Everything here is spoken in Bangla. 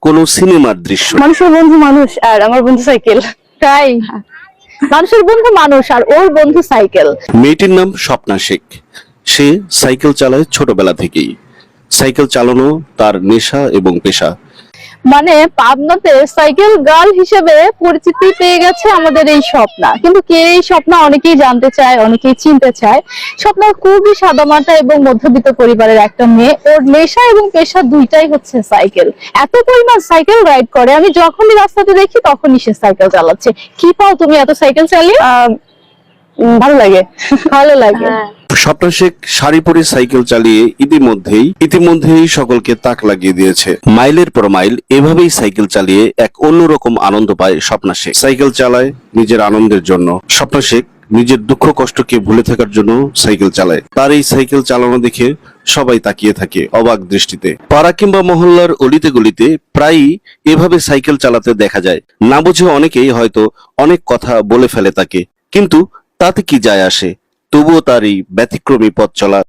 কোনো সিনেমার দৃশ্য। মানুষের বন্ধু মানুষ আর আমার বন্ধু সাইকেল। তাই মানুষের বন্ধু মানুষ আর ওর বন্ধু সাইকেল। মেয়েটির নাম স্বপ্না শেখ। সে সাইকেল চালায় ছোটবেলা থেকেই। সাইকেল চালানো তার নেশা এবং পেশা। মানে পাবনাতে সাইকেল গার্ল হিসেবে পরিচিতি পেয়ে গেছে আমাদের এই স্বপ্না। কিন্তু কে এই স্বপ্না অনেকেই জানতে চায়, অনেকেই চিনতে চায়। স্বপ্না খুবই সাদামাটা এবং মধ্যবিত্ত পরিবারের একটা মেয়ে। ওর নেশা এবং পেশা দুইটাই হচ্ছে সাইকেল। এত পরিমাণ সাইকেল রাইড করে, আমি যখনই রাস্তাতে দেখি তখনই সে সাইকেল চালাচ্ছে। কি পাও তুমি এত সাইকেল চালিয়ে? ভালো লাগে। ভালো লাগে। স্বপ্না শেখ শাড়ি পরে সাইকেল চালিয়ে ইতিমধ্যেই সকলকে তাক লাগিয়ে দিয়েছে। মাইলের পর মাইল এভাবেই সাইকেল চালিয়ে এক অন্যরকম আনন্দ পায় স্বপ্না শেখ। সাইকেল চালায় নিজের আনন্দের জন্য। স্বপ্না শেখ নিজের দুঃখ কষ্টকে ভুলে থাকার জন্য সাইকেল চালায়। তার এই সাইকেল চালানো দেখে সবাই তাকিয়ে থাকে অবাক দৃষ্টিতে। পাড়া কিংবা মহল্লার অলিতে গলিতে প্রায়ই এভাবে সাইকেল চালাতে দেখা যায়। না বুঝে অনেকেই হয়তো অনেক কথা বলে ফেলে তাকে, কিন্তু তাতে কি যায় আসে? তবুও তার এই ব্যতিক্রমী পথ চলা